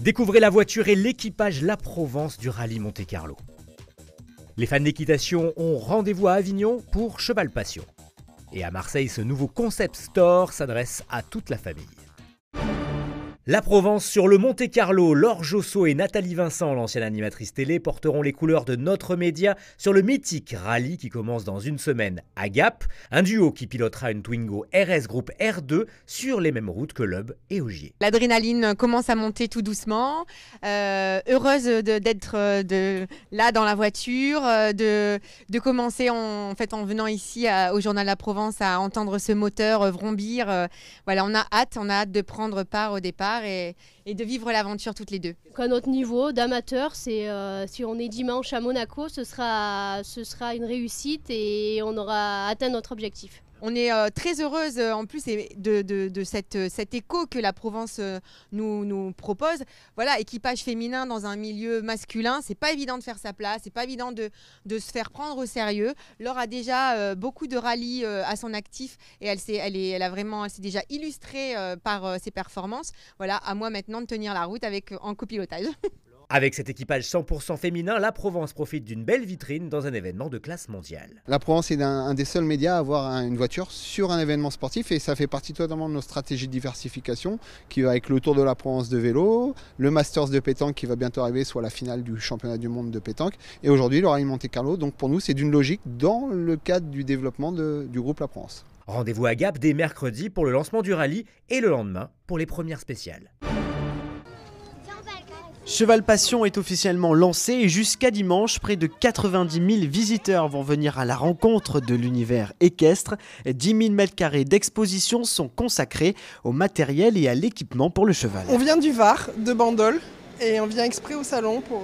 Découvrez la voiture et l'équipage La Provence du rallye Monte-Carlo. Les fans d'équitation ont rendez-vous à Avignon pour Cheval Passion. Et à Marseille, ce nouveau concept store s'adresse à toute la famille. La Provence sur le Monte-Carlo, Laure Josso et Nathalie Vincent, l'ancienne animatrice télé, porteront les couleurs de notre média sur le mythique rallye qui commence dans une semaine à Gap, un duo qui pilotera une Twingo RS Groupe R2 sur les mêmes routes que Loeb et Ogier. L'adrénaline commence à monter tout doucement, heureuse d'être là dans la voiture, de commencer en venant ici au Journal de la Provence à entendre ce moteur vrombir. Voilà, on a hâte de prendre part au départ. Et de vivre l'aventure toutes les deux. À notre niveau d'amateur, si on est dimanche à Monaco, ce sera une réussite et on aura atteint notre objectif. On est très heureuse en plus de cet écho que la Provence nous propose. Voilà, équipage féminin dans un milieu masculin, c'est pas évident de faire sa place, c'est pas évident de se faire prendre au sérieux. Laure a déjà beaucoup de rallyes à son actif et elle s'est déjà illustrée par ses performances. Voilà, à moi maintenant de tenir la route en copilotage. Avec cet équipage 100% féminin, la Provence profite d'une belle vitrine dans un événement de classe mondiale. La Provence est un des seuls médias à avoir une voiture sur un événement sportif et ça fait partie totalement de nos stratégies de diversification qui va avec le Tour de la Provence de vélo, le Masters de pétanque qui va bientôt arriver, soit la finale du championnat du monde de pétanque et aujourd'hui le rallye Monte-Carlo. Donc pour nous c'est d'une logique dans le cadre du développement du groupe La Provence. Rendez-vous à Gap dès mercredi pour le lancement du rallye et le lendemain pour les premières spéciales. Cheval Passion est officiellement lancé et jusqu'à dimanche, près de 90 000 visiteurs vont venir à la rencontre de l'univers équestre. 10 000 m² d'exposition sont consacrés au matériel et à l'équipement pour le cheval. On vient du Var, de Bandol, et on vient exprès au salon pour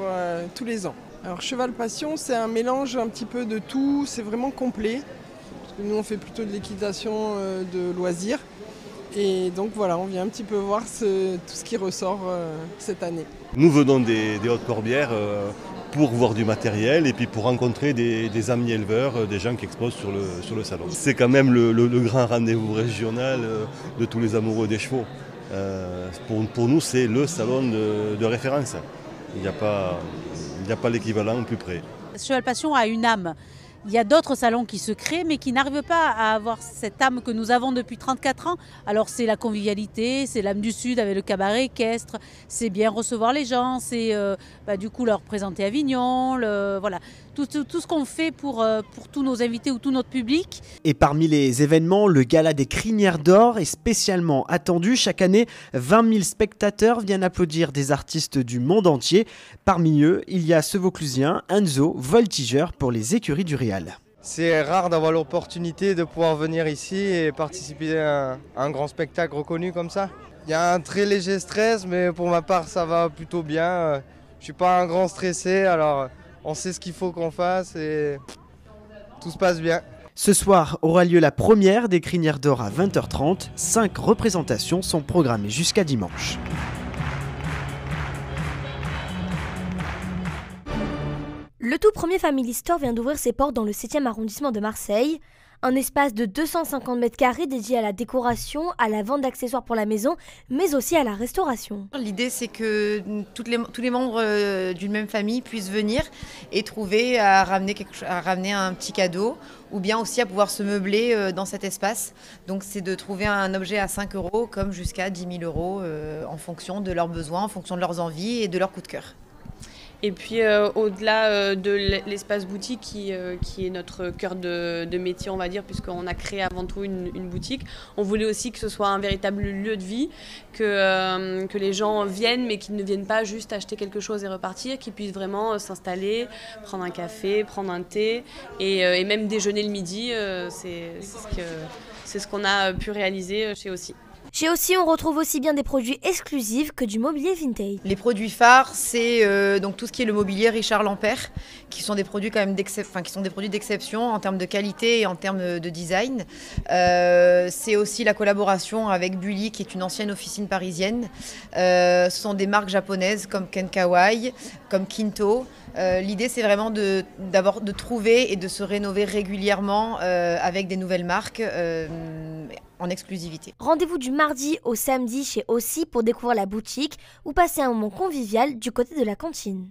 tous les ans. Alors Cheval Passion, c'est un mélange un petit peu de tout, c'est vraiment complet. Parce que nous on fait plutôt de l'équitation de loisirs. Et donc voilà, on vient un petit peu voir tout ce qui ressort cette année. Nous venons des Hautes-Corbières pour voir du matériel et puis pour rencontrer des amis éleveurs, des gens qui exposent sur le salon. C'est quand même le grand rendez-vous régional de tous les amoureux des chevaux. Pour nous, c'est le salon de référence. Il n'y a pas l'équivalent plus près. Cheval Passion a une âme. Il y a d'autres salons qui se créent mais qui n'arrivent pas à avoir cette âme que nous avons depuis 34 ans. Alors c'est la convivialité, c'est l'âme du Sud avec le cabaret équestre, c'est bien recevoir les gens, c'est du coup leur présenter Avignon, voilà. Tout ce qu'on fait pour tous nos invités ou tout notre public. Et parmi les événements, le gala des Crinières d'Or est spécialement attendu. Chaque année, 20 000 spectateurs viennent applaudir des artistes du monde entier. Parmi eux, il y a ce Vauclusien, Enzo, voltigeur pour les écuries du Rial. C'est rare d'avoir l'opportunité de pouvoir venir ici et participer à un grand spectacle reconnu comme ça. Il y a un très léger stress, mais pour ma part, ça va plutôt bien. Je ne suis pas un grand stressé, alors on sait ce qu'il faut qu'on fasse et tout se passe bien. Ce soir aura lieu la première des Crinières d'Or à 20h30. 5 représentations sont programmées jusqu'à dimanche. Le tout premier Family Store vient d'ouvrir ses portes dans le 7e arrondissement de Marseille. Un espace de 250 m² dédié à la décoration, à la vente d'accessoires pour la maison, mais aussi à la restauration. L'idée, c'est que tous les membres d'une même famille puissent venir et trouver à ramener un petit cadeau ou bien aussi à pouvoir se meubler dans cet espace. Donc c'est de trouver un objet à 5 € comme jusqu'à 10 000 € en fonction de leurs besoins, en fonction de leurs envies et de leur coup de cœur. Et puis au-delà de l'espace boutique qui est notre cœur de métier, on va dire, puisqu'on a créé avant tout une boutique, on voulait aussi que ce soit un véritable lieu de vie, que les gens viennent mais qu'ils ne viennent pas juste acheter quelque chose et repartir, qu'ils puissent vraiment s'installer, prendre un café, prendre un thé et même déjeuner le midi. C'est ce qu'on a pu réaliser chez Aussi. Chez Aussi, on retrouve aussi bien des produits exclusifs que du mobilier vintage. Les produits phares, c'est donc tout ce qui est le mobilier Richard Lampert, qui sont des produits quand même d'exception en termes de qualité et en termes de design. C'est aussi la collaboration avec Bully, qui est une ancienne officine parisienne. Ce sont des marques japonaises comme Kenkawai, comme Kinto. L'idée, c'est vraiment de trouver et de se rénover régulièrement avec des nouvelles marques en exclusivité. Rendez-vous du mardi au samedi chez Aussi pour découvrir la boutique ou passer un moment convivial du côté de la cantine.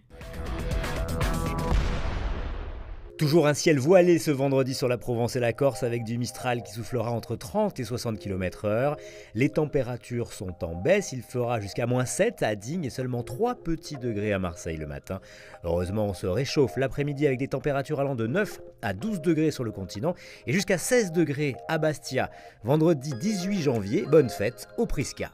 Toujours un ciel voilé ce vendredi sur la Provence et la Corse avec du Mistral qui soufflera entre 30 et 60 km/h. Les températures sont en baisse, il fera jusqu'à -7 à Digne et seulement 3 petits degrés à Marseille le matin. Heureusement, on se réchauffe l'après-midi avec des températures allant de 9 à 12 degrés sur le continent et jusqu'à 16 degrés à Bastia. Vendredi 18 janvier, bonne fête au Prisca.